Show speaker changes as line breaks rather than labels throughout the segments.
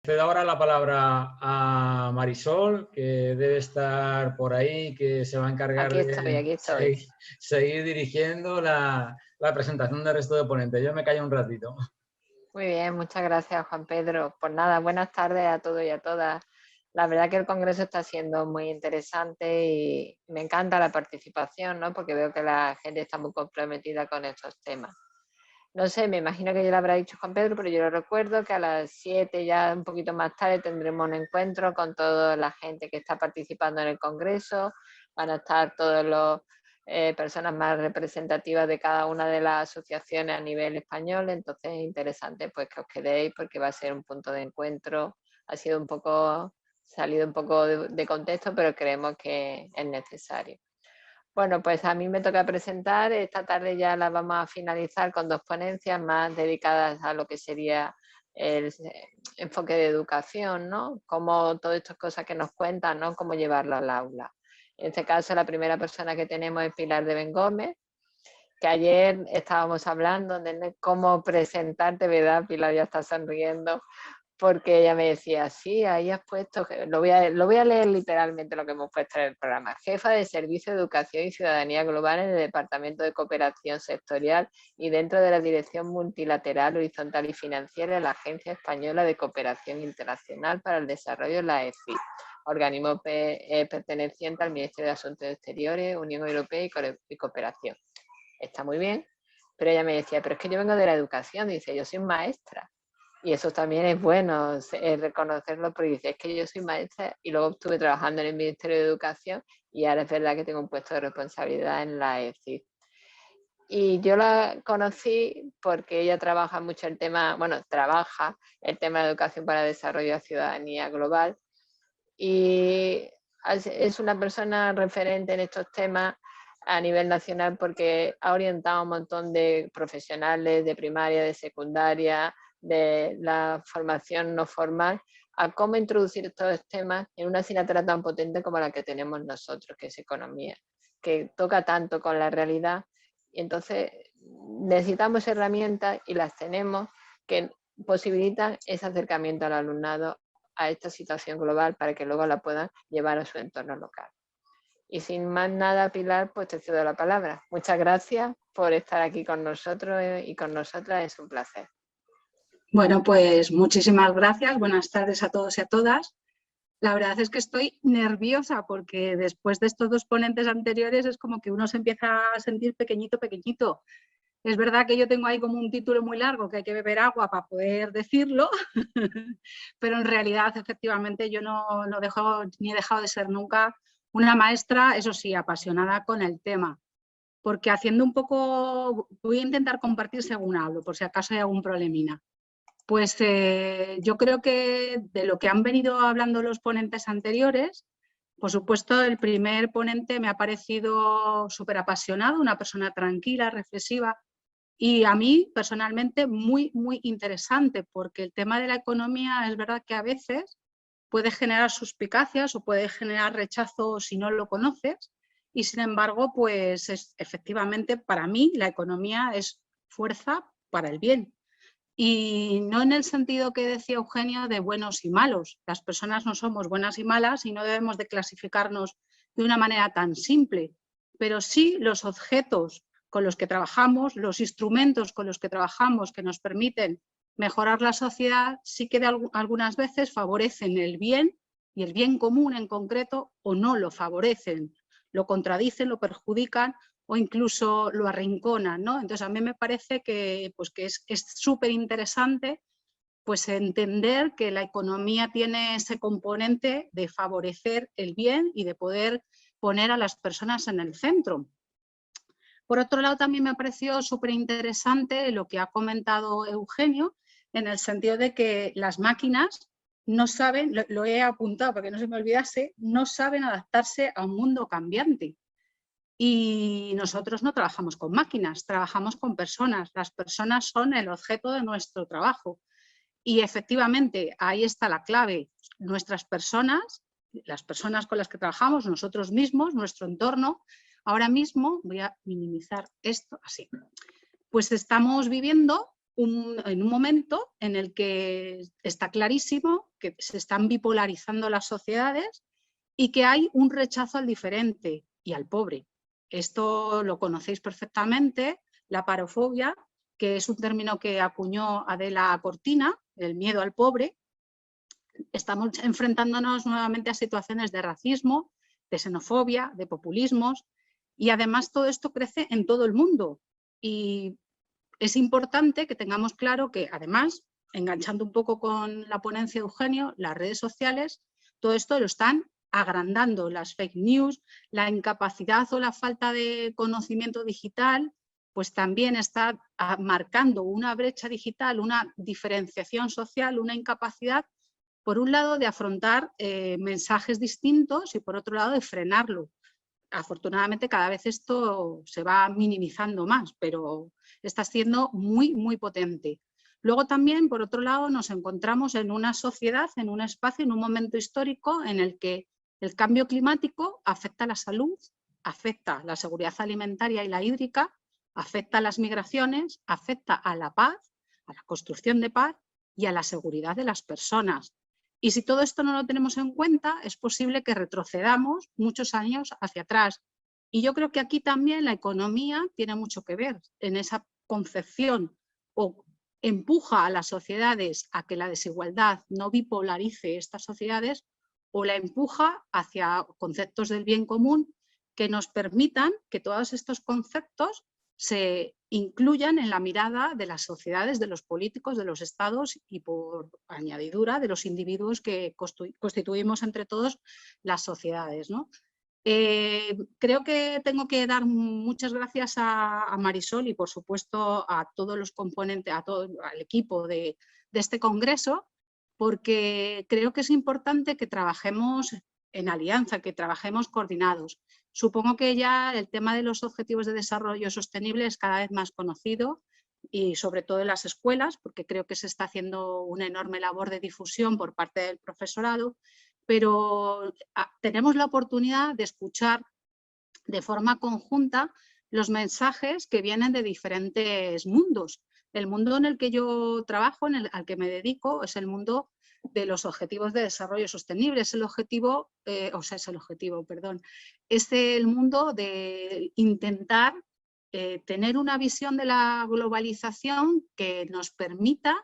Cedo ahora la palabra a Marisol, que debe estar por ahí, que se va a encargar
de
seguir dirigiendo la presentación del resto de ponentes. Yo me callo un ratito.
Muy bien, muchas gracias, Juan Pedro. Pues nada, buenas tardes a todos y a todas. La verdad que el Congreso está siendo muy interesante y me encanta la participación, ¿no? Porque veo que la gente está muy comprometida con estos temas. No sé, me imagino que ya lo habrá dicho Juan Pedro, pero yo lo recuerdo que a las 7, ya un poquito más tarde, tendremos un encuentro con toda la gente que está participando en el Congreso. Van a estar todas las personas más representativas de cada una de las asociaciones a nivel español. Entonces es interesante pues que os quedéis porque va a ser un punto de encuentro. Ha sido salido un poco de contexto, pero creemos que es necesario. Bueno, pues a mí me toca presentar. Esta tarde ya la vamos a finalizar con 2 ponencias más dedicadas a lo que sería el enfoque de educación, ¿no? Cómo todas estas cosas que nos cuentan, ¿no? Cómo llevarlo al aula. En este caso, la primera persona que tenemos es Pilar de Bengómez, que ayer estábamos hablando de cómo presentarte, ¿verdad? Pilar ya está sonriendo, porque ella me decía, sí, ahí has puesto, lo voy a leer literalmente lo que hemos puesto en el programa: jefa de Servicio de Educación y Ciudadanía Global en el Departamento de Cooperación Sectorial y dentro de la Dirección Multilateral, Horizontal y Financiera de la Agencia Española de Cooperación Internacional para el Desarrollo, la EFI, organismo perteneciente al Ministerio de Asuntos Exteriores, Unión Europea y Cooperación. Está muy bien, pero ella me decía, pero es que yo vengo de la educación, dice, yo soy maestra. Y eso también es bueno, reconocerlo, porque dice, es que yo soy maestra y luego estuve trabajando en el Ministerio de Educación y ahora es verdad que tengo un puesto de responsabilidad en la EFI. Y yo la conocí porque ella trabaja mucho el tema, trabaja el tema de educación para el desarrollo de ciudadanía global y es una persona referente en estos temas a nivel nacional porque ha orientado a un montón de profesionales de primaria, de secundaria, de la formación no formal, a cómo introducir estos temas en una asignatura tan potente como la que tenemos nosotros, que es economía, que toca tanto con la realidad. Y entonces necesitamos herramientas y las tenemos que posibilitan ese acercamiento al alumnado a esta situación global para que luego la puedan llevar a su entorno local. Y sin más nada, Pilar, pues te cedo la palabra. Muchas gracias por estar aquí con nosotros y con nosotras, es un placer.
Bueno, pues muchísimas gracias. Buenas tardes a todos y a todas. La verdad es que estoy nerviosa porque después de estos 2 ponentes anteriores es como que uno se empieza a sentir pequeñito, pequeñito. Es verdad que yo tengo ahí como un título muy largo que hay que beber agua para poder decirlo, pero en realidad efectivamente yo no he dejado de ser nunca una maestra, eso sí, apasionada con el tema. Porque haciendo un poco, voy a intentar compartir según hablo, por si acaso hay algún problemina. Pues yo creo que de lo que han venido hablando los ponentes anteriores, por supuesto el primer ponente me ha parecido súper apasionado, una persona tranquila, reflexiva y a mí personalmente muy, muy interesante porque el tema de la economía es verdad que a veces puede generar suspicacias o puede generar rechazo si no lo conoces y sin embargo pues efectivamente para mí la economía es fuerza para el bien. Y no en el sentido que decía Eugenio de buenos y malos. Las personas no somos buenas y malas y no debemos de clasificarnos de una manera tan simple, pero sí los objetos con los que trabajamos, los instrumentos con los que trabajamos que nos permiten mejorar la sociedad, sí que algunas veces favorecen el bien y el bien común en concreto o no lo favorecen, lo contradicen, lo perjudican o incluso lo arrinconan, ¿no? Entonces a mí me parece que, pues, que es súper interesante pues, entender que la economía tiene ese componente de favorecer el bien y de poder poner a las personas en el centro. Por otro lado, también me ha parecido súper interesante lo que ha comentado Eugenio, en el sentido de que las máquinas no saben, lo he apuntado para que no se me olvidase, no saben adaptarse a un mundo cambiante. Y nosotros no trabajamos con máquinas, trabajamos con personas. Las personas son el objeto de nuestro trabajo. Y efectivamente, ahí está la clave. Nuestras personas, las personas con las que trabajamos, nosotros mismos, nuestro entorno. Ahora mismo, voy a minimizar esto así. Pues estamos viviendo en un momento en el que está clarísimo que se están bipolarizando las sociedades y que hay un rechazo al diferente y al pobre. Esto lo conocéis perfectamente, la parofobia, que es un término que acuñó Adela Cortina, el miedo al pobre. Estamos enfrentándonos nuevamente a situaciones de racismo, de xenofobia, de populismos, y además todo esto crece en todo el mundo. Y es importante que tengamos claro que, además, enganchando un poco con la ponencia de Eugenio, las redes sociales, todo esto lo están agrandando, las fake news, la incapacidad o la falta de conocimiento digital, pues también está marcando una brecha digital, una diferenciación social, una incapacidad, por un lado, de afrontar mensajes distintos y por otro lado de frenarlo. Afortunadamente cada vez esto se va minimizando más, pero está siendo muy, muy potente. Luego también, por otro lado, nos encontramos en una sociedad, en un espacio, en un momento histórico en el que el cambio climático afecta a la salud, afecta a la seguridad alimentaria y la hídrica, afecta a las migraciones, afecta a la paz, a la construcción de paz y a la seguridad de las personas. Y si todo esto no lo tenemos en cuenta, es posible que retrocedamos muchos años hacia atrás. Y yo creo que aquí también la economía tiene mucho que ver en esa concepción, o empuja a las sociedades a que la desigualdad no bipolarice estas sociedades, o la empuja hacia conceptos del bien común que nos permitan que todos estos conceptos se incluyan en la mirada de las sociedades, de los políticos, de los estados y, por añadidura, de los individuos que constituimos entre todos las sociedades, ¿no? Creo que tengo que dar muchas gracias a Marisol y, por supuesto, a todos los componentes, al equipo de este congreso, porque creo que es importante que trabajemos en alianza, que trabajemos coordinados. Supongo que ya el tema de los objetivos de desarrollo sostenible es cada vez más conocido, y sobre todo en las escuelas, porque creo que se está haciendo una enorme labor de difusión por parte del profesorado, pero tenemos la oportunidad de escuchar de forma conjunta los mensajes que vienen de diferentes mundos. El mundo en el que yo trabajo, al que me dedico, es el mundo de los objetivos de desarrollo sostenible. Es el mundo de intentar tener una visión de la globalización que nos permita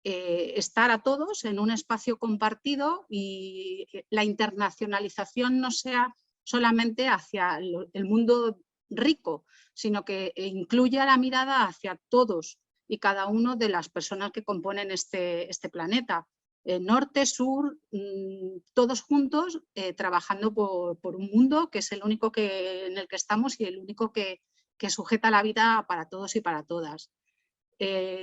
estar a todos en un espacio compartido y la internacionalización no sea solamente hacia el mundo rico, sino que incluya la mirada hacia todos y cada uno de las personas que componen este planeta. Norte, sur, todos juntos trabajando por un mundo que es el único en el que estamos y el único que sujeta la vida para todos y para todas.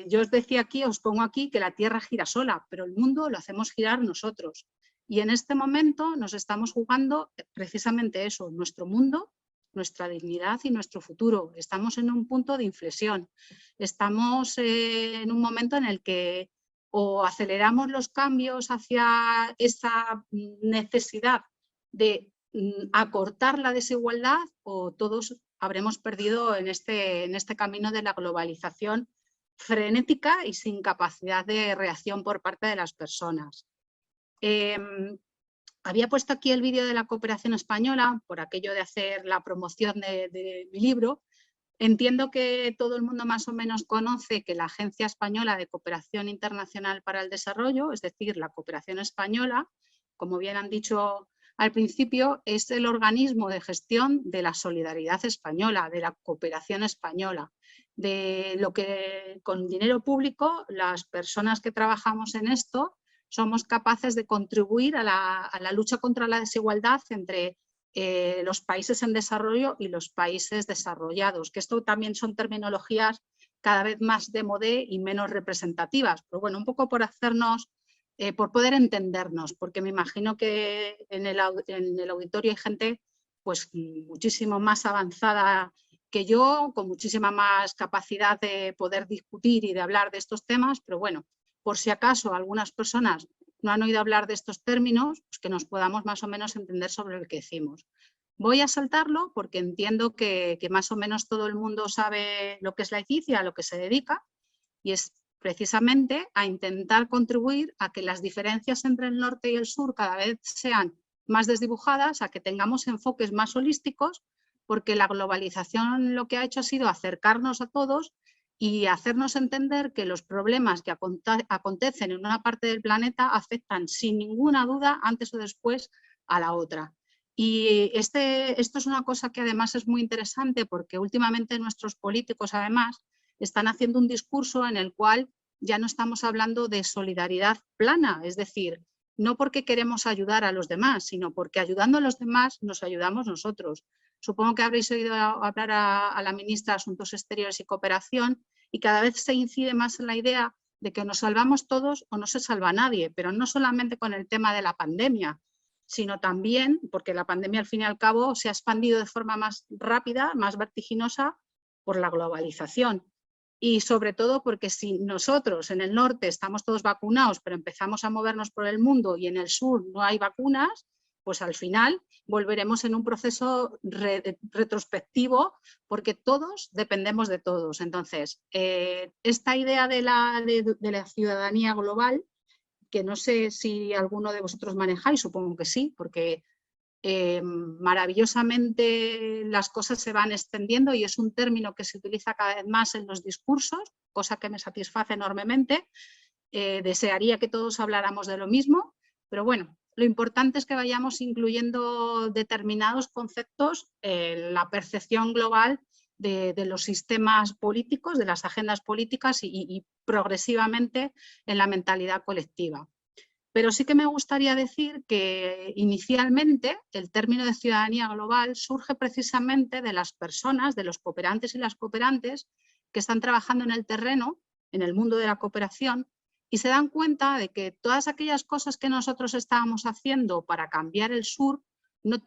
Yo os decía aquí, os pongo aquí que la Tierra gira sola, pero el mundo lo hacemos girar nosotros. Y en este momento nos estamos jugando precisamente eso, nuestro mundo, nuestra dignidad y nuestro futuro. Estamos en un punto de inflexión. Estamos en un momento en el que o aceleramos los cambios hacia esa necesidad de acortar la desigualdad, o todos habremos perdido en este camino de la globalización frenética y sin capacidad de reacción por parte de las personas. Había puesto aquí el vídeo de la cooperación española por aquello de hacer la promoción de mi libro. Entiendo que todo el mundo más o menos conoce que la Agencia Española de Cooperación Internacional para el Desarrollo, es decir, la cooperación española, como bien han dicho al principio, es el organismo de gestión de la solidaridad española, de la cooperación española, de lo que con dinero público las personas que trabajamos en esto somos capaces de contribuir a la lucha contra la desigualdad entre los países en desarrollo y los países desarrollados, que esto también son terminologías cada vez más de modé y menos representativas, pero bueno, un poco por hacernos, por poder entendernos, porque me imagino que en el auditorio hay gente pues muchísimo más avanzada que yo, con muchísima más capacidad de poder discutir y de hablar de estos temas, pero bueno, por si acaso algunas personas no han oído hablar de estos términos, pues que nos podamos más o menos entender sobre lo que decimos. Voy a saltarlo porque entiendo que más o menos todo el mundo sabe lo que es la ECIC y a lo que se dedica, y es precisamente a intentar contribuir a que las diferencias entre el norte y el sur cada vez sean más desdibujadas, a que tengamos enfoques más holísticos, porque la globalización lo que ha hecho ha sido acercarnos a todos y hacernos entender que los problemas que acontecen en una parte del planeta afectan sin ninguna duda antes o después a la otra. Y esto es una cosa que además es muy interesante porque últimamente nuestros políticos además están haciendo un discurso en el cual ya no estamos hablando de solidaridad plana, es decir, no porque queremos ayudar a los demás, sino porque ayudando a los demás nos ayudamos nosotros. Supongo que habréis oído hablar a la ministra de Asuntos Exteriores y Cooperación y cada vez se incide más en la idea de que nos salvamos todos o no se salva nadie, pero no solamente con el tema de la pandemia, sino también porque la pandemia al fin y al cabo se ha expandido de forma más rápida, más vertiginosa por la globalización. Y sobre todo porque si nosotros en el norte estamos todos vacunados, pero empezamos a movernos por el mundo y en el sur no hay vacunas, pues al final volveremos en un proceso retrospectivo porque todos dependemos de todos. Entonces, esta idea de la ciudadanía global, que no sé si alguno de vosotros manejáis, supongo que sí, porque maravillosamente las cosas se van extendiendo y es un término que se utiliza cada vez más en los discursos, cosa que me satisface enormemente. Desearía que todos habláramos de lo mismo, pero bueno, lo importante es que vayamos incluyendo determinados conceptos en la percepción global de los sistemas políticos, de las agendas políticas y progresivamente en la mentalidad colectiva. Pero sí que me gustaría decir que inicialmente el término de ciudadanía global surge precisamente de las personas, de los cooperantes y las cooperantes que están trabajando en el terreno, en el mundo de la cooperación, y se dan cuenta de que todas aquellas cosas que nosotros estábamos haciendo para cambiar el sur no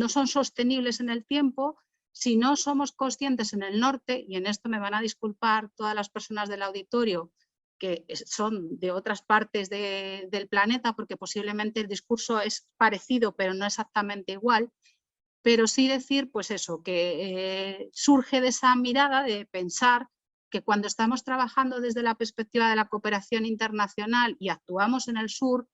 son sostenibles en el tiempo si no somos conscientes en el norte, y en esto me van a disculpar todas las personas del auditorio que son de otras partes del planeta, porque posiblemente el discurso es parecido, pero no exactamente igual, pero sí decir, pues eso, que surge de esa mirada de pensar que cuando estamos trabajando desde la perspectiva de la cooperación internacional y actuamos en el sur,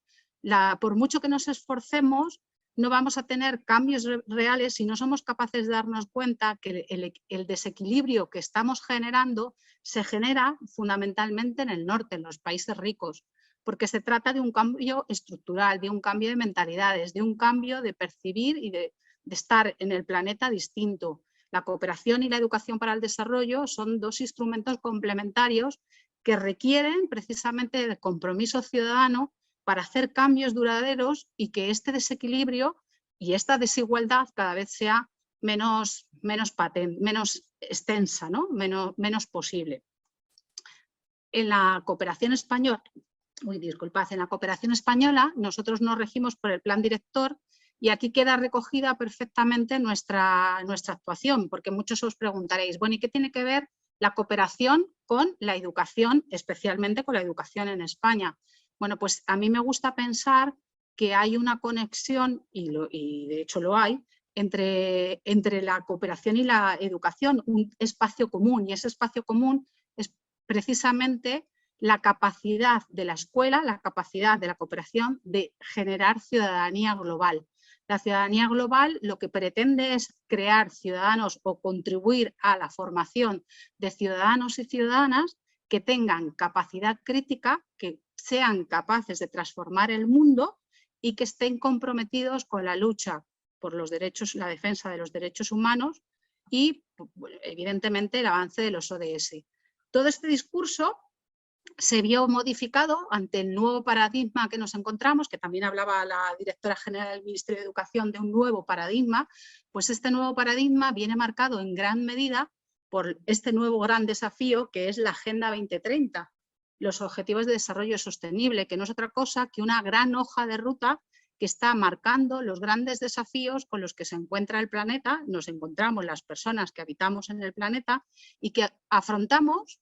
por mucho que nos esforcemos, no vamos a tener cambios reales si no somos capaces de darnos cuenta que el desequilibrio que estamos generando se genera fundamentalmente en el norte, en los países ricos, porque se trata de un cambio estructural, de un cambio de mentalidades, de un cambio de percibir y de estar en el planeta distinto. La cooperación y la educación para el desarrollo son dos instrumentos complementarios que requieren precisamente del compromiso ciudadano para hacer cambios duraderos y que este desequilibrio y esta desigualdad cada vez sea menos patente, menos extensa, ¿no? menos posible. En la cooperación española, en la cooperación española nosotros nos regimos por el plan director y aquí queda recogida perfectamente nuestra actuación, porque muchos os preguntaréis, bueno, ¿y qué tiene que ver la cooperación con la educación, especialmente con la educación en España? Bueno, pues a mí me gusta pensar que hay una conexión, y de hecho lo hay, entre la cooperación y la educación, un espacio común, y ese espacio común es precisamente la capacidad de la escuela, la capacidad de la cooperación de generar ciudadanía global. La ciudadanía global lo que pretende es crear ciudadanos o contribuir a la formación de ciudadanos y ciudadanas que tengan capacidad crítica, que sean capaces de transformar el mundo y que estén comprometidos con la lucha por los derechos, la defensa de los derechos humanos y, evidentemente, el avance de los ODS. Todo este discurso se vio modificado ante el nuevo paradigma que nos encontramos, que también hablaba la directora general del Ministerio de Educación de un nuevo paradigma, pues este nuevo paradigma viene marcado en gran medida por este nuevo gran desafío que es la Agenda 2030, los Objetivos de Desarrollo Sostenible, que no es otra cosa que una gran hoja de ruta que está marcando los grandes desafíos con los que se encuentra el planeta, nos encontramos las personas que habitamos en el planeta y que afrontamos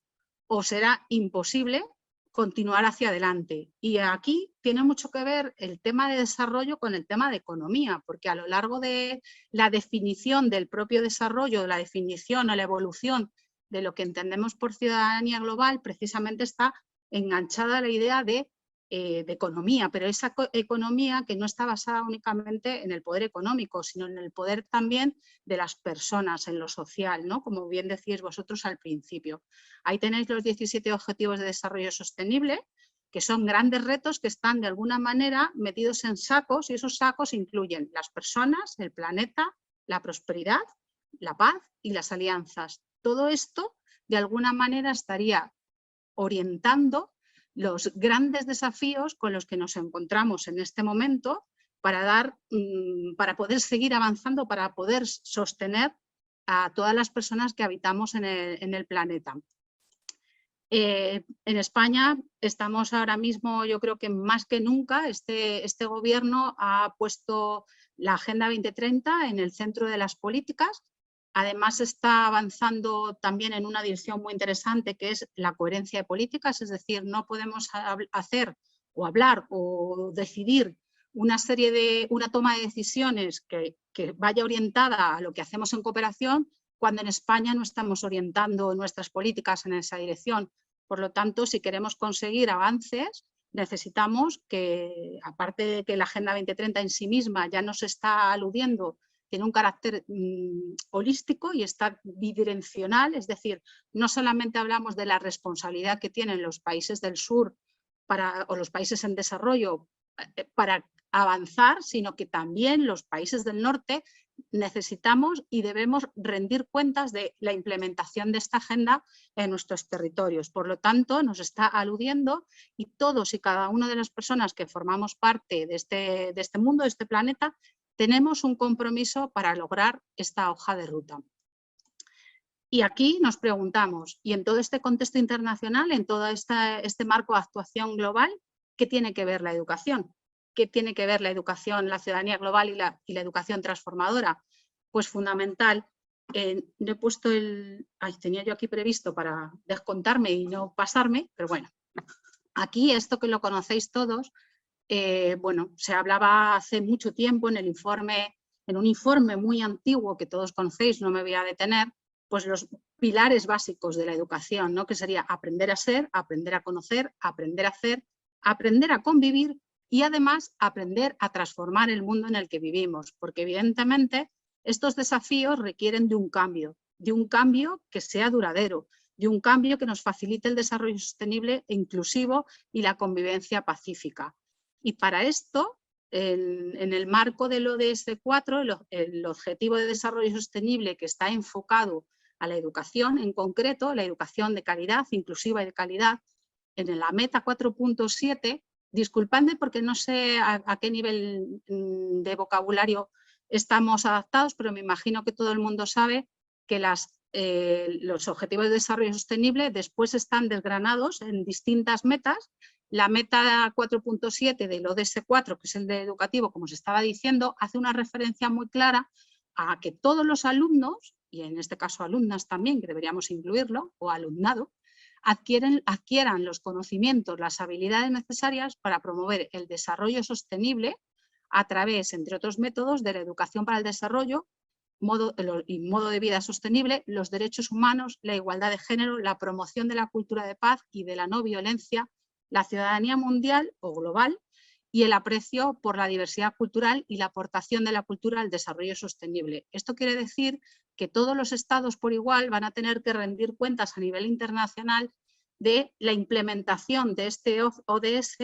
o será imposible continuar hacia adelante. Y aquí tiene mucho que ver el tema de desarrollo con el tema de economía, porque a lo largo de la definición del propio desarrollo, la definición o la evolución de lo que entendemos por ciudadanía global precisamente está enganchada a la idea de economía, pero esa economía que no está basada únicamente en el poder económico, sino en el poder también de las personas, en lo social, ¿no? Como bien decís vosotros al principio. Ahí tenéis los 17 Objetivos de Desarrollo Sostenible, que son grandes retos que están de alguna manera metidos en sacos, y esos sacos incluyen las personas, el planeta, la prosperidad, la paz y las alianzas. Todo esto de alguna manera estaría orientando los grandes desafíos con los que nos encontramos en este momento para poder seguir avanzando, para poder sostener a todas las personas que habitamos en el planeta. En España estamos ahora mismo, yo creo que más que nunca, este gobierno ha puesto la Agenda 2030 en el centro de las políticas. Además está avanzando también en una dirección muy interesante que es la coherencia de políticas, es decir, no podemos hacer o hablar o decidir una toma de decisiones que vaya orientada a lo que hacemos en cooperación cuando en España no estamos orientando nuestras políticas en esa dirección. Por lo tanto, si queremos conseguir avances, necesitamos que, aparte de que la Agenda 2030 en sí misma ya nos está aludiendo, tiene un carácter holístico y está bidireccional, es decir, no solamente hablamos de la responsabilidad que tienen los países del sur o los países en desarrollo para avanzar, sino que también los países del norte necesitamos y debemos rendir cuentas de la implementación de esta agenda en nuestros territorios. Por lo tanto, nos está aludiendo y todos y cada una de las personas que formamos parte de este mundo, de este planeta, tenemos un compromiso para lograr esta hoja de ruta. Y aquí nos preguntamos, y en todo este contexto internacional, en todo este marco de actuación global, ¿qué tiene que ver la educación? ¿Qué tiene que ver la educación, la ciudadanía global y la educación transformadora? Pues fundamental. No he puesto tenía yo aquí previsto para descontarme y no pasarme, pero bueno, aquí esto que lo conocéis todos, bueno, se hablaba hace mucho tiempo en un informe muy antiguo que todos conocéis, no me voy a detener, pues los pilares básicos de la educación, ¿no? Que sería aprender a ser, aprender a conocer, aprender a hacer, aprender a convivir y además aprender a transformar el mundo en el que vivimos, porque evidentemente estos desafíos requieren de un cambio que sea duradero, de un cambio que nos facilite el desarrollo sostenible e inclusivo y la convivencia pacífica. Y para esto, en el marco del ODS 4, el Objetivo de Desarrollo Sostenible que está enfocado a la educación, en concreto la educación de calidad, inclusiva y de calidad, en la meta 4.7, disculpadme porque no sé a qué nivel de vocabulario estamos adaptados, pero me imagino que todo el mundo sabe que los Objetivos de Desarrollo Sostenible después están desgranados en distintas metas. La meta 4.7 del ODS 4, que es el de educativo, como os estaba diciendo, hace una referencia muy clara a que todos los alumnos, y en este caso alumnas también, que deberíamos incluirlo, o alumnado, adquieran los conocimientos, las habilidades necesarias para promover el desarrollo sostenible a través, entre otros métodos, de la educación para el desarrollo, modo de vida sostenible, los derechos humanos, la igualdad de género, la promoción de la cultura de paz y de la no violencia, la ciudadanía mundial o global y el aprecio por la diversidad cultural y la aportación de la cultura al desarrollo sostenible. Esto quiere decir que todos los estados por igual van a tener que rendir cuentas a nivel internacional de la implementación de este ODS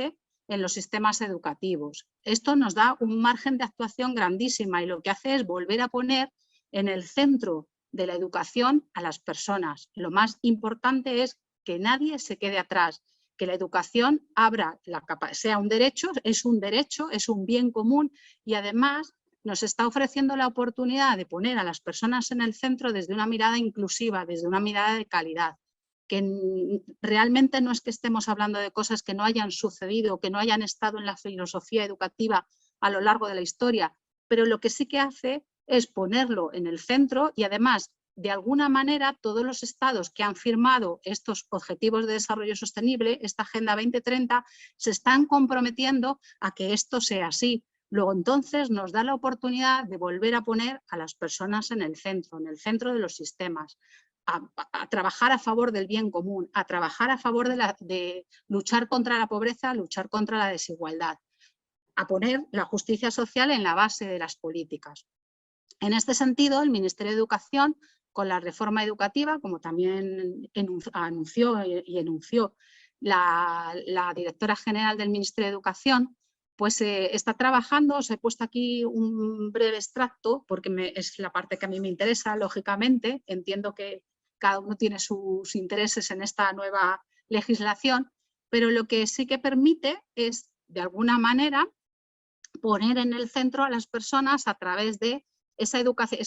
en los sistemas educativos. Esto nos da un margen de actuación grandísima y lo que hace es volver a poner en el centro de la educación a las personas. Lo más importante es que nadie se quede atrás, que la educación sea un derecho, es un bien común y además nos está ofreciendo la oportunidad de poner a las personas en el centro desde una mirada inclusiva, desde una mirada de calidad, que realmente no es que estemos hablando de cosas que no hayan sucedido, que no hayan estado en la filosofía educativa a lo largo de la historia, pero lo que sí que hace es ponerlo en el centro y además, de alguna manera, todos los estados que han firmado estos Objetivos de Desarrollo Sostenible, esta Agenda 2030, se están comprometiendo a que esto sea así. Luego, entonces, nos da la oportunidad de volver a poner a las personas en el centro de los sistemas. a trabajar a favor del bien común, a trabajar a favor de luchar contra la pobreza, luchar contra la desigualdad, a poner la justicia social en la base de las políticas. En este sentido, el Ministerio de Educación, con la reforma educativa, como también anunció y enunció la directora general del Ministerio de Educación, pues está trabajando. Os he puesto aquí un breve extracto porque es la parte que a mí me interesa, lógicamente. Entiendo que cada uno tiene sus intereses en esta nueva legislación, pero lo que sí que permite es, de alguna manera, poner en el centro a las personas a través de esa educación,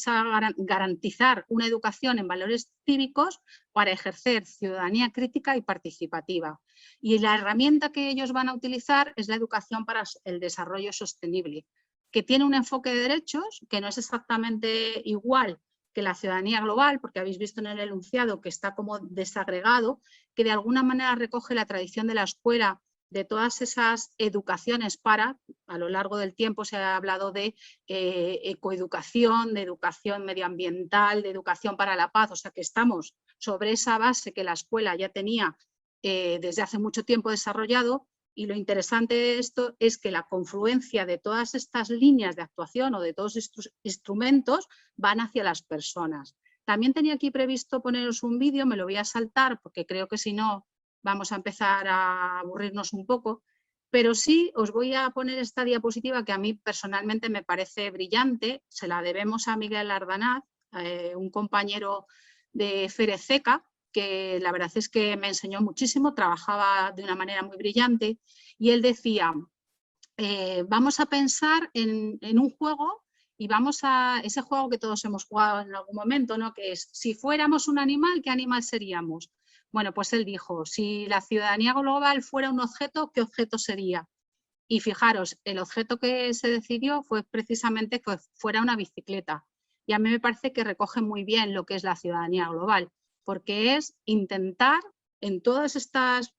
garantizar una educación en valores cívicos para ejercer ciudadanía crítica y participativa. Y la herramienta que ellos van a utilizar es la educación para el desarrollo sostenible, que tiene un enfoque de derechos que no es exactamente igual que la ciudadanía global, porque habéis visto en el enunciado que está como desagregado, que de alguna manera recoge la tradición de la escuela, de todas esas educaciones a lo largo del tiempo se ha hablado de ecoeducación, de educación medioambiental, de educación para la paz, o sea que estamos sobre esa base que la escuela ya tenía desde hace mucho tiempo desarrollado, y lo interesante de esto es que la confluencia de todas estas líneas de actuación o de todos estos instrumentos van hacia las personas. También tenía aquí previsto poneros un vídeo, me lo voy a saltar porque creo que si no vamos a empezar a aburrirnos un poco, pero sí os voy a poner esta diapositiva que a mí personalmente me parece brillante. Se la debemos a Miguel Ardanaz, un compañero de Ferececa, que la verdad es que me enseñó muchísimo, trabajaba de una manera muy brillante, y él decía, vamos a pensar en un juego, y vamos a ese juego que todos hemos jugado en algún momento, ¿no? Que es, si fuéramos un animal, ¿qué animal seríamos? Bueno, pues él dijo, si la ciudadanía global fuera un objeto, ¿qué objeto sería? Y fijaros, el objeto que se decidió fue precisamente que fuera una bicicleta. Y a mí me parece que recoge muy bien lo que es la ciudadanía global, porque es intentar en todas estas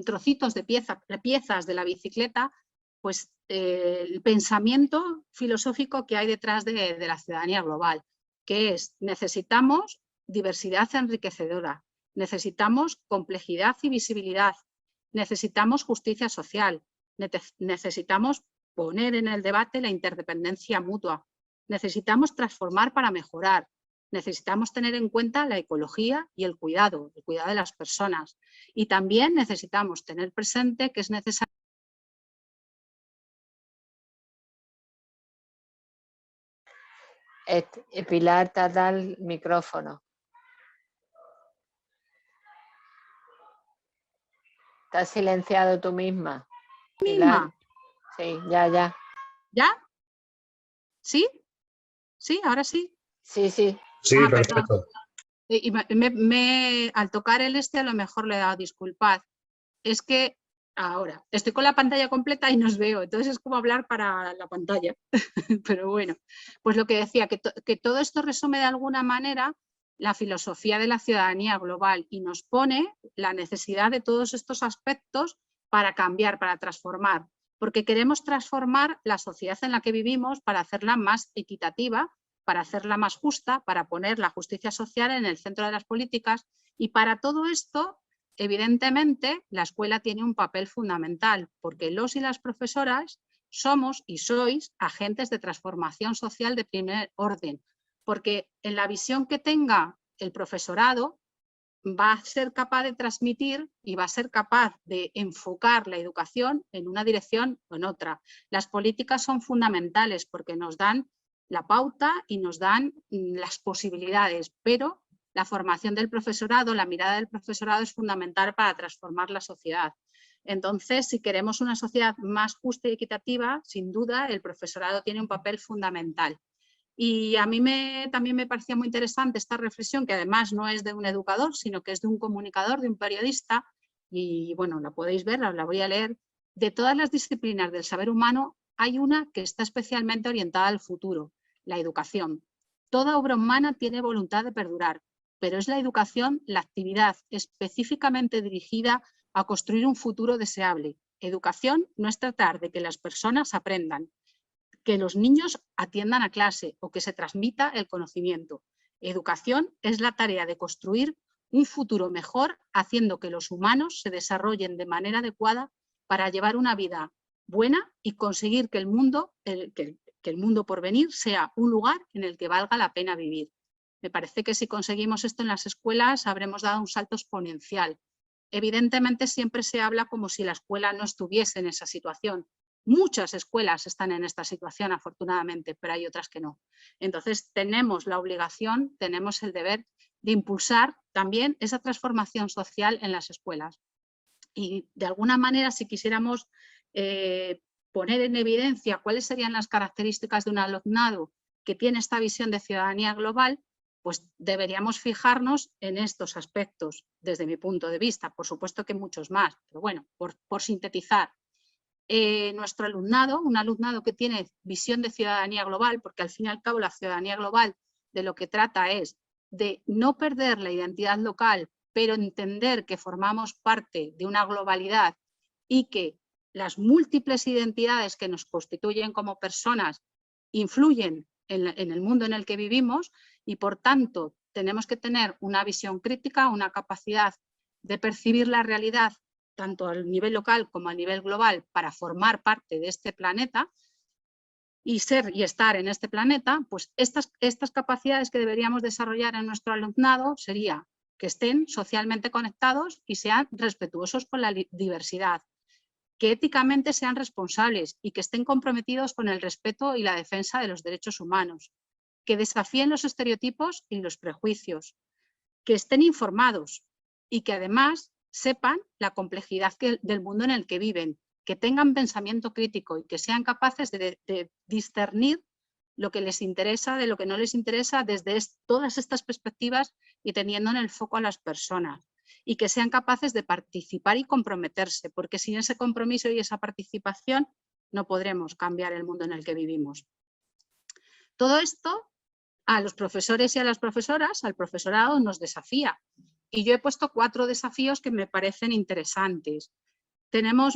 trocitos de piezas de la bicicleta, pues el pensamiento filosófico que hay detrás de la ciudadanía global, que es necesitamos diversidad enriquecedora, necesitamos complejidad y visibilidad, necesitamos justicia social, necesitamos poner en el debate la interdependencia mutua, necesitamos transformar para mejorar, necesitamos tener en cuenta la ecología y el cuidado de las personas, y también necesitamos tener presente que es necesario.
Pilar, te da el micrófono. ¿Te has silenciado tú misma? Pilar. Sí, ya.
¿Ya? ¿Sí? ¿Sí? ¿Ahora sí?
Sí.
Sí, perfecto.
Y al tocar el a lo mejor le he dado, disculpad. Es que ahora estoy con la pantalla completa y no os veo, entonces es como hablar para la pantalla. Pero bueno, pues lo que decía, que todo esto resume de alguna manera la filosofía de la ciudadanía global y nos pone la necesidad de todos estos aspectos para cambiar, para transformar, porque queremos transformar la sociedad en la que vivimos para hacerla más equitativa, para hacerla más justa, para poner la justicia social en el centro de las políticas, y para todo esto, evidentemente, la escuela tiene un papel fundamental, porque los y las profesoras somos y sois agentes de transformación social de primer orden, porque en la visión que tenga el profesorado va a ser capaz de transmitir y va a ser capaz de enfocar la educación en una dirección o en otra. Las políticas son fundamentales porque nos dan la pauta y nos dan las posibilidades, pero la formación del profesorado, la mirada del profesorado es fundamental para transformar la sociedad. Entonces, si queremos una sociedad más justa y equitativa, sin duda el profesorado tiene un papel fundamental. Y a mí también me parecía muy interesante esta reflexión, que además no es de un educador, sino que es de un comunicador, de un periodista, y bueno, la podéis ver, la voy a leer. De todas las disciplinas del saber humano, hay una que está especialmente orientada al futuro, la educación. Toda obra humana tiene voluntad de perdurar, pero es la educación la actividad específicamente dirigida a construir un futuro deseable. Educación no es tratar de que las personas aprendan, que los niños atiendan a clase o que se transmita el conocimiento. Educación es la tarea de construir un futuro mejor, haciendo que los humanos se desarrollen de manera adecuada para llevar una vida buena y conseguir que el mundo por venir sea un lugar en el que valga la pena vivir. Me parece que si conseguimos esto en las escuelas habremos dado un salto exponencial. Evidentemente siempre se habla como si la escuela no estuviese en esa situación. Muchas escuelas están en esta situación, afortunadamente, pero hay otras que no. Entonces tenemos la obligación, tenemos el deber de impulsar también esa transformación social en las escuelas. Y de alguna manera, si quisiéramos poner en evidencia cuáles serían las características de un alumnado que tiene esta visión de ciudadanía global, pues deberíamos fijarnos en estos aspectos, desde mi punto de vista. Por supuesto que muchos más, pero bueno, por sintetizar. Nuestro alumnado, un alumnado que tiene visión de ciudadanía global, porque al fin y al cabo la ciudadanía global de lo que trata es de no perder la identidad local, pero entender que formamos parte de una globalidad y que las múltiples identidades que nos constituyen como personas influyen en el mundo en el que vivimos y por tanto tenemos que tener una visión crítica, una capacidad de percibir la realidad tanto a nivel local como a nivel global para formar parte de este planeta y ser y estar en este planeta, pues estas capacidades que deberíamos desarrollar en nuestro alumnado sería que estén socialmente conectados y sean respetuosos con la diversidad, que éticamente sean responsables y que estén comprometidos con el respeto y la defensa de los derechos humanos, que desafíen los estereotipos y los prejuicios, que estén informados y que además sepan la complejidad del mundo en el que viven, que tengan pensamiento crítico y que sean capaces de discernir lo que les interesa de lo que no les interesa desde todas estas perspectivas y teniendo en el foco a las personas. Y que sean capaces de participar y comprometerse, porque sin ese compromiso y esa participación no podremos cambiar el mundo en el que vivimos. Todo esto a los profesores y a las profesoras, al profesorado, nos desafía. Y yo he puesto 4 desafíos que me parecen interesantes.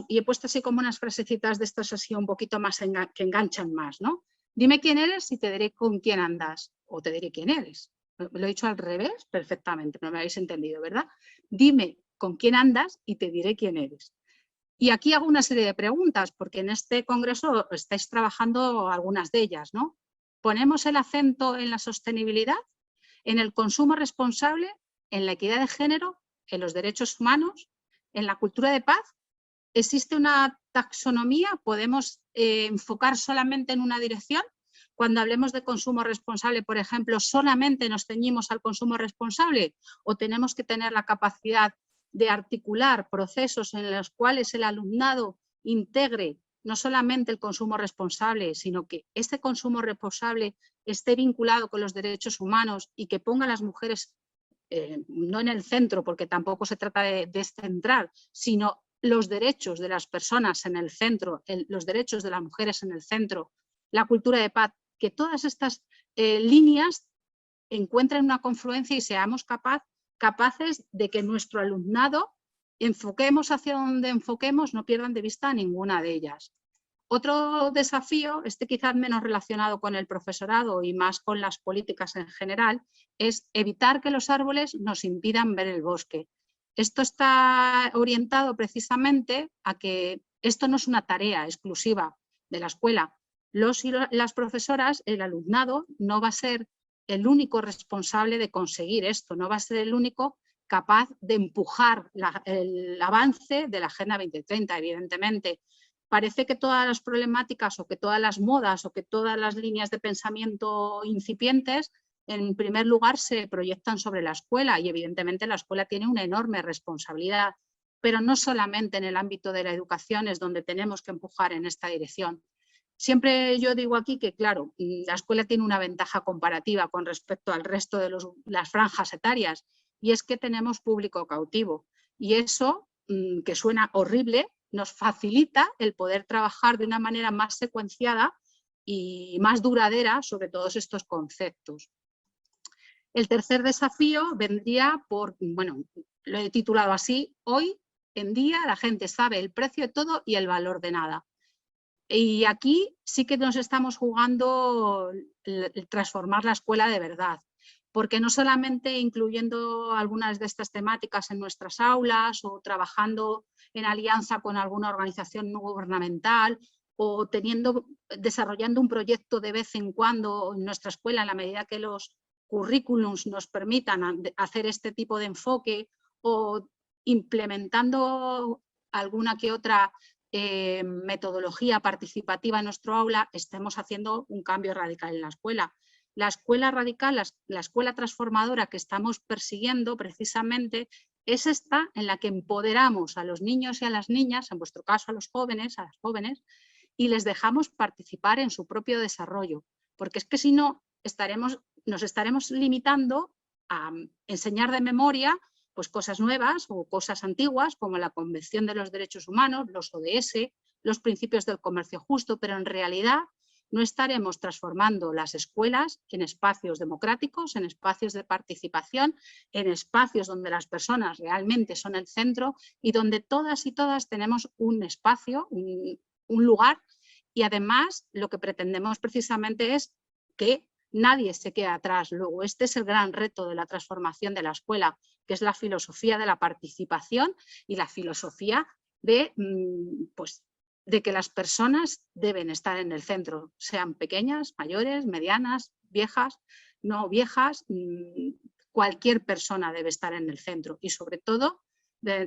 Y he puesto así como unas frasecitas de estas así un poquito más que enganchan más, ¿no? Dime quién eres y te diré con quién andas, o te diré quién eres. Lo he dicho al revés perfectamente, no me habéis entendido, ¿verdad? Dime con quién andas y te diré quién eres. Y aquí hago una serie de preguntas, porque en este congreso estáis trabajando algunas de ellas, ¿no? ¿Ponemos el acento en la sostenibilidad, en el consumo responsable, en la equidad de género, en los derechos humanos, en la cultura de paz? ¿Existe una taxonomía? ¿Podemos enfocar solamente en una dirección? Cuando hablemos de consumo responsable, por ejemplo, ¿solamente nos ceñimos al consumo responsable o tenemos que tener la capacidad de articular procesos en los cuales el alumnado integre no solamente el consumo responsable, sino que este consumo responsable esté vinculado con los derechos humanos y que ponga a las mujeres no en el centro, porque tampoco se trata de descentrar, sino los derechos de las personas en el centro, los derechos de las mujeres en el centro, la cultura de paz, que todas estas líneas encuentren una confluencia y seamos capaces de que nuestro alumnado enfoquemos hacia donde enfoquemos, no pierdan de vista ninguna de ellas. Otro desafío, quizás menos relacionado con el profesorado y más con las políticas en general, es evitar que los árboles nos impidan ver el bosque. Esto está orientado precisamente a que esto no es una tarea exclusiva de la escuela. Los y las profesoras, el alumnado, no va a ser el único responsable de conseguir esto, no va a ser el único capaz de empujar el avance de la Agenda 2030, evidentemente. Parece que todas las problemáticas o que todas las modas o que todas las líneas de pensamiento incipientes en primer lugar se proyectan sobre la escuela y evidentemente la escuela tiene una enorme responsabilidad, pero no solamente en el ámbito de la educación es donde tenemos que empujar en esta dirección. Siempre yo digo aquí que, claro, la escuela tiene una ventaja comparativa con respecto al resto de las franjas etarias y es que tenemos público cautivo y eso, que suena horrible, nos facilita el poder trabajar de una manera más secuenciada y más duradera sobre todos estos conceptos. El tercer desafío vendría por, bueno, lo he titulado así, hoy en día la gente sabe el precio de todo y el valor de nada. Y aquí sí que nos estamos jugando el transformar la escuela de verdad. porque no solamente incluyendo algunas de estas temáticas en nuestras aulas o trabajando en alianza con alguna organización no gubernamental o desarrollando un proyecto de vez en cuando en nuestra escuela, en la medida que los currículums nos permitan hacer este tipo de enfoque, o implementando alguna que otra metodología participativa en nuestro aula, estemos haciendo un cambio radical en la escuela. La escuela radical, la escuela transformadora que estamos persiguiendo precisamente es esta en la que empoderamos a los niños y a las niñas, en vuestro caso a los jóvenes, a las jóvenes, y les dejamos participar en su propio desarrollo, porque es que si no nos estaremos limitando a enseñar de memoria pues cosas nuevas o cosas antiguas como la Convención de los Derechos Humanos, los ODS, los principios del comercio justo, pero en realidad no estaremos transformando las escuelas en espacios democráticos, en espacios de participación, en espacios donde las personas realmente son el centro y donde todas y todas tenemos un espacio, un lugar, y además lo que pretendemos precisamente es que nadie se quede atrás. Luego, este es el gran reto de la transformación de la escuela, que es la filosofía de la participación y la filosofía de, pues, de que las personas deben estar en el centro, sean pequeñas, mayores, medianas, viejas, no viejas, cualquier persona debe estar en el centro y sobre todo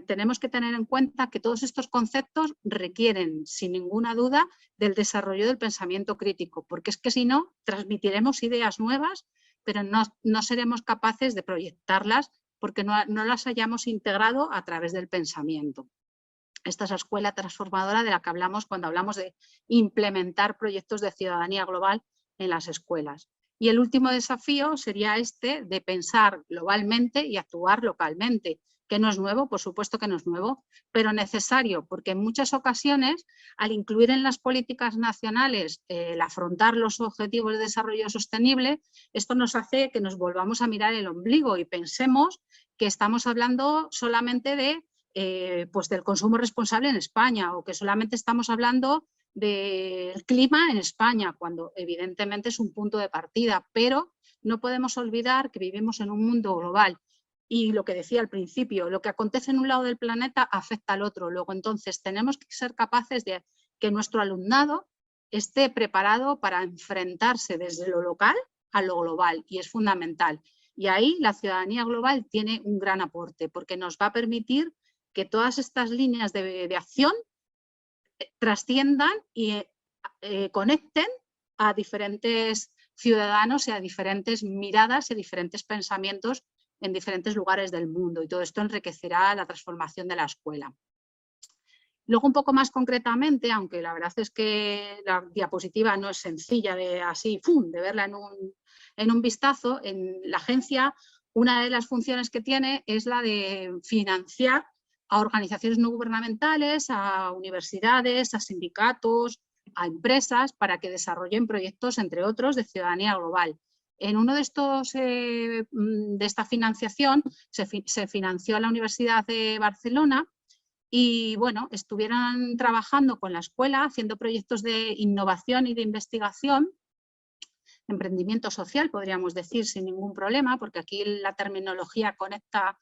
tenemos que tener en cuenta que todos estos conceptos requieren, sin ninguna duda, del desarrollo del pensamiento crítico, porque es que si no, transmitiremos ideas nuevas, pero no seremos capaces de proyectarlas porque no las hayamos integrado a través del pensamiento. Esta es la escuela transformadora de la que hablamos cuando hablamos de implementar proyectos de ciudadanía global en las escuelas. Y el último desafío sería este de pensar globalmente y actuar localmente, que no es nuevo, por supuesto que no es nuevo, pero necesario, porque en muchas ocasiones, al incluir en las políticas nacionales el afrontar los objetivos de desarrollo sostenible, esto nos hace que nos volvamos a mirar el ombligo y pensemos que estamos hablando solamente de, pues del consumo responsable en España o que solamente estamos hablando del clima en España, cuando evidentemente es un punto de partida, pero no podemos olvidar que vivimos en un mundo global. Y lo que decía al principio, lo que acontece en un lado del planeta afecta al otro. Luego, entonces, tenemos que ser capaces de que nuestro alumnado esté preparado para enfrentarse desde lo local a lo global, y es fundamental. Y ahí la ciudadanía global tiene un gran aporte, porque nos va a permitir que todas estas líneas de acción trasciendan y conecten a diferentes ciudadanos y a diferentes miradas y diferentes pensamientos en diferentes lugares del mundo, y todo esto enriquecerá la transformación de la escuela. Luego, un poco más concretamente, aunque la verdad es que la diapositiva no es sencilla de así, ¡fum!, de verla en un vistazo, en la agencia una de las funciones que tiene es la de financiar a organizaciones no gubernamentales, a universidades, a sindicatos, a empresas, para que desarrollen proyectos, entre otros, de ciudadanía global. En uno de esta financiación se financió a la Universidad de Barcelona y bueno, estuvieron trabajando con la escuela, haciendo proyectos de innovación y de investigación, emprendimiento social, podríamos decir, sin ningún problema, porque aquí la terminología conecta,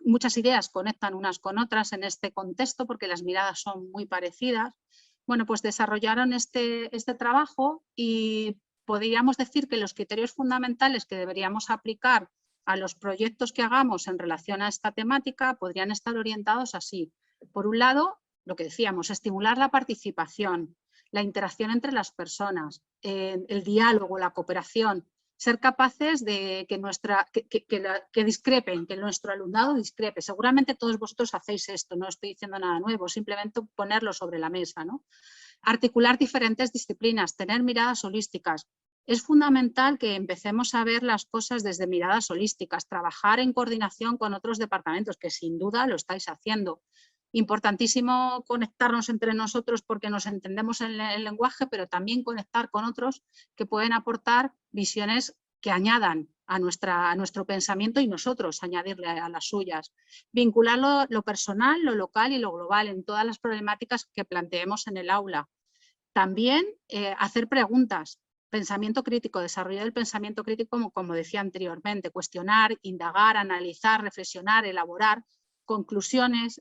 muchas ideas conectan unas con otras en este contexto, porque las miradas son muy parecidas. Bueno, pues desarrollaron este trabajo y podríamos decir que los criterios fundamentales que deberíamos aplicar a los proyectos que hagamos en relación a esta temática podrían estar orientados así. Por un lado, lo que decíamos, estimular la participación, la interacción entre las personas, el diálogo, la cooperación, ser capaces de que discrepen, que nuestro alumnado discrepe. Seguramente todos vosotros hacéis esto, no estoy diciendo nada nuevo, simplemente ponerlo sobre la mesa, ¿no? Articular diferentes disciplinas, tener miradas holísticas. Es fundamental que empecemos a ver las cosas desde miradas holísticas, trabajar en coordinación con otros departamentos, que sin duda lo estáis haciendo. Importantísimo conectarnos entre nosotros porque nos entendemos en el lenguaje, pero también conectar con otros que pueden aportar visiones que añadan a nuestro pensamiento y nosotros añadirle a las suyas. Vincular lo personal, lo local y lo global en todas las problemáticas que planteemos en el aula. También hacer preguntas. pensamiento crítico, desarrollo del pensamiento crítico, como decía anteriormente, cuestionar, indagar, analizar, reflexionar, elaborar conclusiones,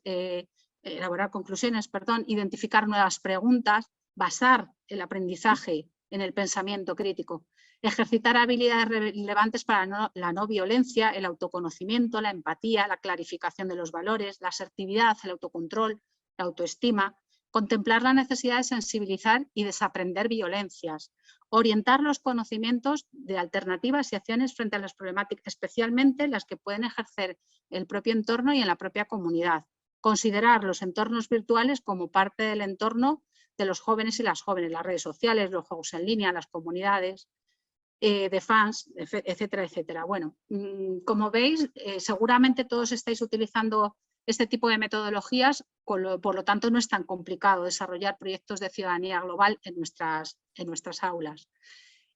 identificar nuevas preguntas, basar el aprendizaje en el pensamiento crítico, ejercitar habilidades relevantes para la no violencia, el autoconocimiento, la empatía, la clarificación de los valores, la asertividad, el autocontrol, la autoestima, contemplar la necesidad de sensibilizar y desaprender violencias, orientar los conocimientos de alternativas y acciones frente a las problemáticas, especialmente las que pueden ejercer el propio entorno y en la propia comunidad, considerar los entornos virtuales como parte del entorno de los jóvenes y las jóvenes, las redes sociales, los juegos en línea, las comunidades de fans, etcétera, etcétera. Bueno, como veis, seguramente todos estáis utilizando este tipo de metodologías, por lo tanto no es tan complicado desarrollar proyectos de ciudadanía global en nuestras aulas.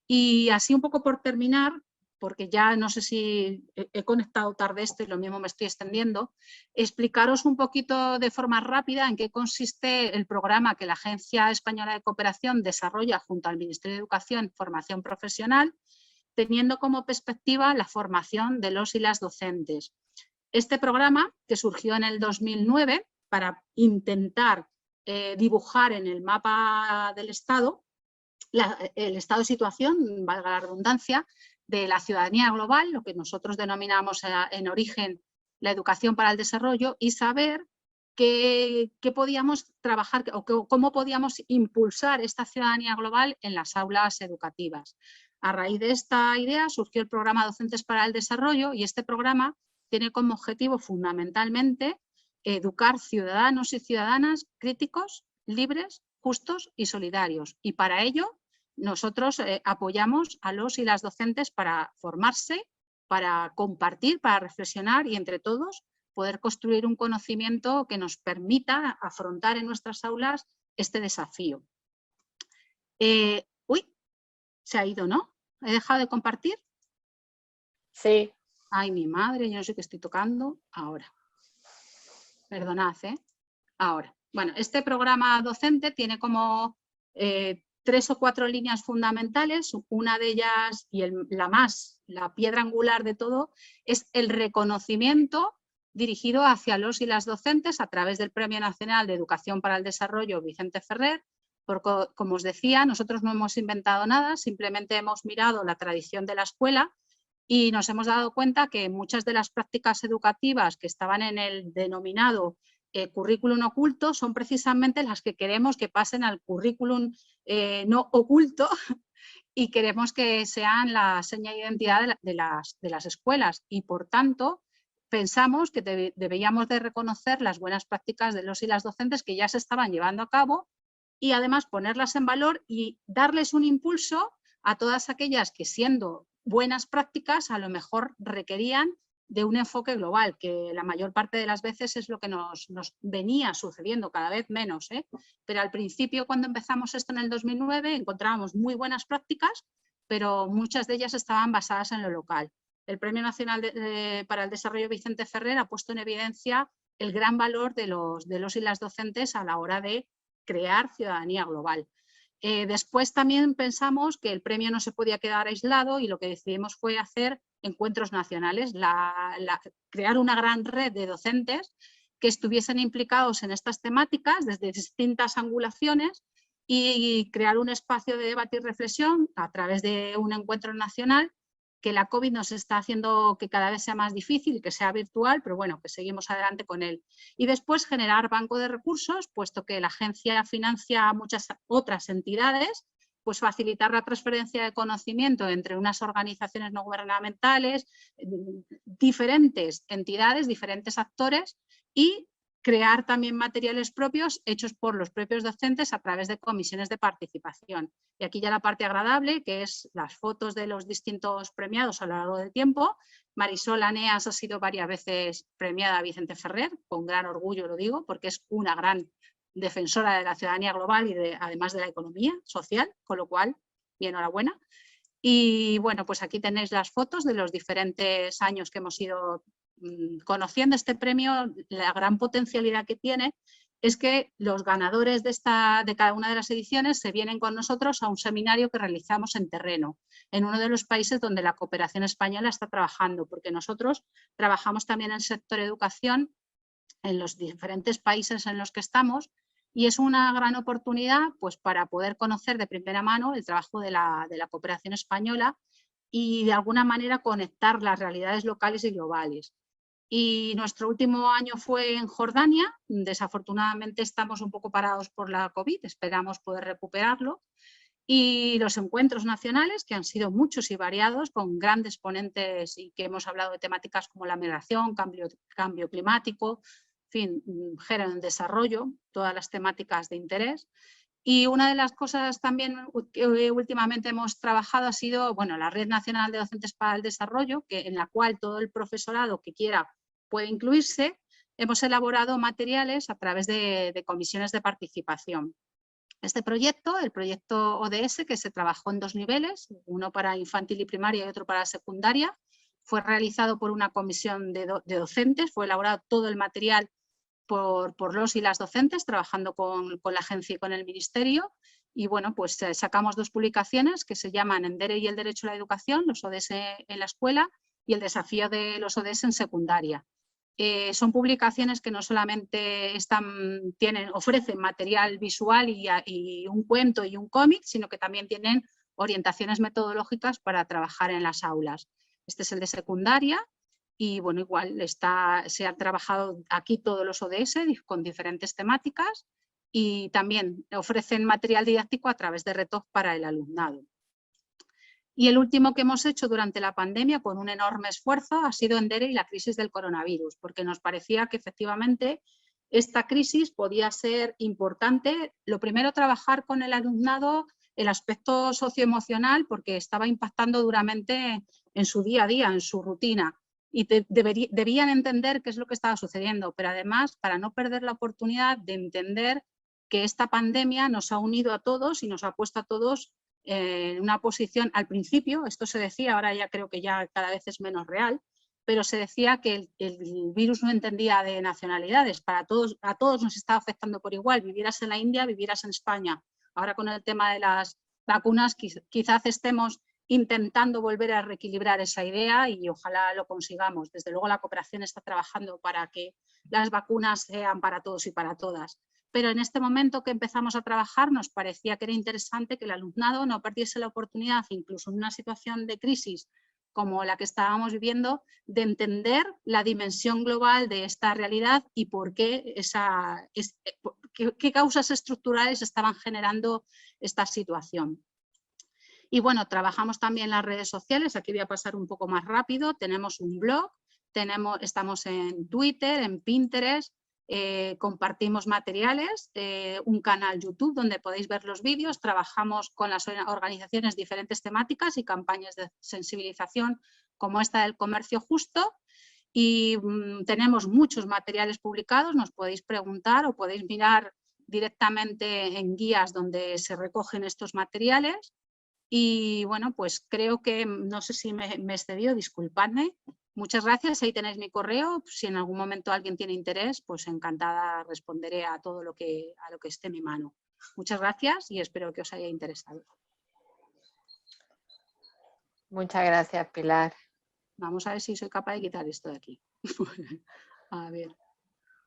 Y así un poco por terminar, porque ya no sé si he conectado tarde esto y lo mismo me estoy extendiendo, explicaros un poquito de forma rápida en qué consiste el programa que la Agencia Española de Cooperación desarrolla junto al Ministerio de Educación, Formación Profesional, teniendo como perspectiva la formación de los y las docentes. Este programa, que surgió en el 2009 para intentar dibujar en el mapa del Estado, el estado de situación, valga la redundancia, de la ciudadanía global, lo que nosotros denominamos en origen la educación para el desarrollo, y saber qué podíamos trabajar o cómo podíamos impulsar esta ciudadanía global en las aulas educativas. A raíz de esta idea surgió el programa Docentes para el Desarrollo, y este programa tiene como objetivo fundamentalmente educar ciudadanos y ciudadanas críticos, libres, justos y solidarios. Y para ello nosotros apoyamos a los y las docentes para formarse, para compartir, para reflexionar y entre todos poder construir un conocimiento que nos permita afrontar en nuestras aulas este desafío. Uy, se ha ido, ¿no? ¿He dejado de compartir?
Sí.
Ay, mi madre, yo no sé qué estoy tocando ahora. Perdonad, ¿eh? Ahora. Bueno, este programa docente tiene como 3 o 4 líneas fundamentales. Una de ellas, y la piedra angular de todo, es el reconocimiento dirigido hacia los y las docentes a través del Premio Nacional de Educación para el Desarrollo Vicente Ferrer. Porque, como os decía, nosotros no hemos inventado nada, simplemente hemos mirado la tradición de la escuela y nos hemos dado cuenta que muchas de las prácticas educativas que estaban en el denominado currículum oculto son precisamente las que queremos que pasen al currículum no oculto, y queremos que sean la seña de identidad de las escuelas, y por tanto pensamos que deberíamos de reconocer las buenas prácticas de los y las docentes que ya se estaban llevando a cabo, y además ponerlas en valor y darles un impulso a todas aquellas que, siendo buenas prácticas, a lo mejor requerían de un enfoque global, que la mayor parte de las veces es lo que nos venía sucediendo, cada vez menos, ¿eh? Pero al principio, cuando empezamos esto en el 2009, encontrábamos muy buenas prácticas, pero muchas de ellas estaban basadas en lo local. El Premio Nacional para el Desarrollo Vicente Ferrer ha puesto en evidencia el gran valor de los y las docentes a la hora de crear ciudadanía global. Después también pensamos que el premio no se podía quedar aislado, y lo que decidimos fue hacer encuentros nacionales, crear una gran red de docentes que estuviesen implicados en estas temáticas desde distintas angulaciones, y crear un espacio de debate y reflexión a través de un encuentro nacional, que la COVID nos está haciendo que cada vez sea más difícil, que sea virtual, pero bueno, que seguimos adelante con él. Y después generar banco de recursos, puesto que la agencia financia a muchas otras entidades, pues facilitar la transferencia de conocimiento entre unas organizaciones no gubernamentales, diferentes entidades, diferentes actores, y crear también materiales propios hechos por los propios docentes a través de comisiones de participación. Y aquí ya la parte agradable, que es las fotos de los distintos premiados a lo largo del tiempo. Marisol Aneas ha sido varias veces premiada Vicente Ferrer, con gran orgullo lo digo, porque es una gran defensora de la ciudadanía global y además de la economía social, con lo cual, mi enhorabuena. Y bueno, pues aquí tenéis las fotos de los diferentes años que hemos ido conociendo este premio, la gran potencialidad que tiene, es que los ganadores de cada una de las ediciones se vienen con nosotros a un seminario que realizamos en terreno, en uno de los países donde la cooperación española está trabajando, porque nosotros trabajamos también en el sector educación en los diferentes países en los que estamos, y es una gran oportunidad pues, para poder conocer de primera mano el trabajo de la cooperación española y de alguna manera conectar las realidades locales y globales. Y nuestro último año fue en Jordania. Desafortunadamente estamos un poco parados por la COVID, esperamos poder recuperarlo. Y los encuentros nacionales, que han sido muchos y variados, con grandes ponentes y que hemos hablado de temáticas como la migración, cambio climático, en fin, género en desarrollo, todas las temáticas de interés. Y una de las cosas también que últimamente hemos trabajado ha sido la Red Nacional de Docentes para el Desarrollo, en la cual todo el profesorado que quiera puede incluirse. Hemos elaborado materiales a través de comisiones de participación. Este proyecto, el proyecto ODS, que se trabajó en 2 niveles, uno para infantil y primaria y otro para secundaria, fue realizado por una comisión de docentes, fue elaborado todo el material por los y las docentes, trabajando con la agencia y con el ministerio. Y bueno, pues sacamos 2 publicaciones que se llaman Endere y el derecho a la educación, los ODS en la escuela y el desafío de los ODS en secundaria. Son publicaciones que no solamente ofrecen material visual y un cuento y un cómic, sino que también tienen orientaciones metodológicas para trabajar en las aulas. Este es el de secundaria y bueno, igual se han trabajado aquí todos los ODS con diferentes temáticas y también ofrecen material didáctico a través de retos para el alumnado. Y el último que hemos hecho durante la pandemia, con un enorme esfuerzo, ha sido Endere y la crisis del coronavirus, porque nos parecía que efectivamente esta crisis podía ser importante. Lo primero, trabajar con el alumnado el aspecto socioemocional, porque estaba impactando duramente en su día a día, en su rutina, y debían entender qué es lo que estaba sucediendo, pero además para no perder la oportunidad de entender que esta pandemia nos ha unido a todos y nos ha puesto a todos en una posición. Al principio, esto se decía, ahora ya creo que ya cada vez es menos real, pero se decía que el virus no entendía de nacionalidades, a todos nos estaba afectando por igual, vivieras en la India, vivieras en España. Ahora con el tema de las vacunas quizás estemos intentando volver a reequilibrar esa idea y ojalá lo consigamos. Desde luego la cooperación está trabajando para que las vacunas sean para todos y para todas. Pero en este momento que empezamos a trabajar nos parecía que era interesante que el alumnado no perdiese la oportunidad, incluso en una situación de crisis como la que estábamos viviendo, de entender la dimensión global de esta realidad y por qué qué causas estructurales estaban generando esta situación. Y bueno, trabajamos también las redes sociales, aquí voy a pasar un poco más rápido, tenemos un blog, estamos en Twitter, en Pinterest, compartimos materiales, un canal YouTube donde podéis ver los vídeos, trabajamos con las organizaciones diferentes temáticas y campañas de sensibilización como esta del comercio justo y tenemos muchos materiales publicados, nos podéis preguntar o podéis mirar directamente en guías donde se recogen estos materiales. Y bueno, pues creo que, no sé si me he excedido, disculpadme. Muchas gracias, ahí tenéis mi correo. Si en algún momento alguien tiene interés, pues encantada responderé a todo lo que esté en mi mano. Muchas gracias y espero que os haya interesado.
Muchas gracias, Pilar.
Vamos a ver si soy capaz de quitar esto de aquí. A ver,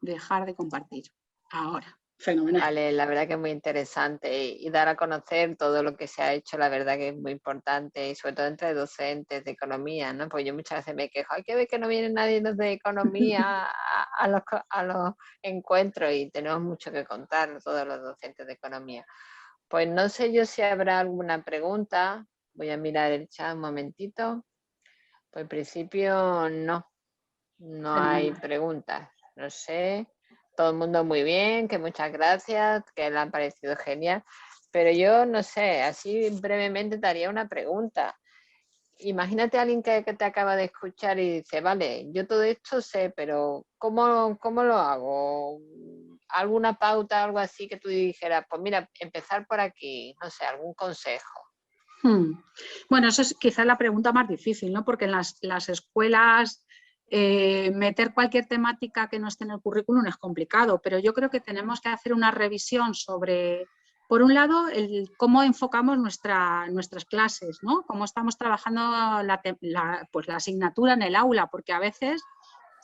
dejar de compartir. Ahora. Fenomenal.
Vale, la verdad que es muy interesante y dar a conocer todo lo que se ha hecho, la verdad que es muy importante y sobre todo entre docentes de economía, ¿no? Pues yo muchas veces me quejo, hay que ver que no viene nadie de economía a los encuentros y tenemos mucho que contar todos los docentes de economía. Pues no sé yo si habrá alguna pregunta, voy a mirar el chat un momentito. Pues en principio no hay preguntas, no sé. Todo el mundo muy bien, que muchas gracias, que le han parecido genial. Pero yo no sé, así brevemente te haría una pregunta. Imagínate a alguien que te acaba de escuchar y dice, vale, yo todo esto sé, pero ¿cómo lo hago? ¿Alguna pauta, algo así que tú dijeras? Pues mira, empezar por aquí, no sé, algún consejo.
Bueno, eso es quizá la pregunta más difícil, ¿no? Porque en las escuelas meter cualquier temática que no esté en el currículum es complicado, pero yo creo que tenemos que hacer una revisión sobre, por un lado, cómo enfocamos nuestras clases, ¿no? Cómo estamos trabajando pues la asignatura en el aula, porque a veces,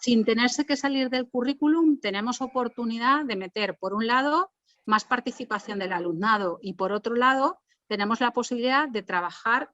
sin tenerse que salir del currículum, tenemos oportunidad de meter, por un lado, más participación del alumnado y, por otro lado, tenemos la posibilidad de trabajar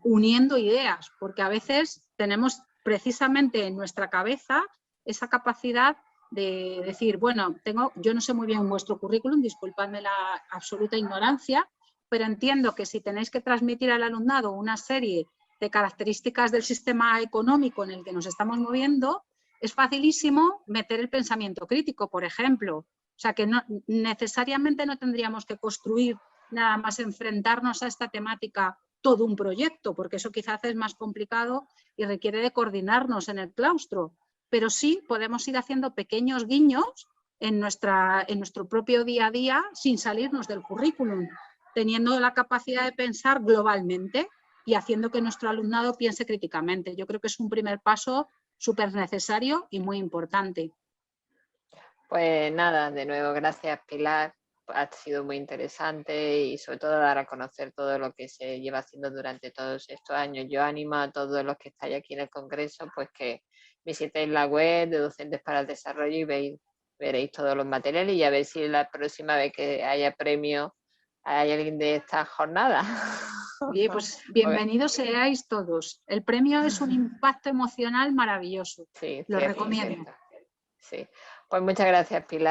uniendo ideas, porque a veces tenemos precisamente en nuestra cabeza esa capacidad de decir, bueno, yo no sé muy bien vuestro currículum, disculpadme la absoluta ignorancia, pero entiendo que si tenéis que transmitir al alumnado una serie de características del sistema económico en el que nos estamos moviendo, es facilísimo meter el pensamiento crítico, por ejemplo. O sea que necesariamente no tendríamos que construir nada más enfrentarnos a esta temática todo un proyecto, porque eso quizás es más complicado y requiere de coordinarnos en el claustro, pero sí podemos ir haciendo pequeños guiños en nuestro propio día a día sin salirnos del currículum, teniendo la capacidad de pensar globalmente y haciendo que nuestro alumnado piense críticamente. Yo creo que es un primer paso súper necesario y muy importante.
Pues nada, de nuevo, gracias Pilar. Ha sido muy interesante y sobre todo dar a conocer todo lo que se lleva haciendo durante todos estos años. Yo animo a todos los que estáis aquí en el Congreso pues que visitéis la web de Docentes para el Desarrollo y veréis todos los materiales y a ver si la próxima vez que haya premio hay alguien de esta jornada.
Oye, pues bienvenidos seáis todos. El premio es un impacto emocional maravilloso.
Sí,
Lo
cierto,
recomiendo.
cierto. Sí. Pues muchas gracias, Pilar.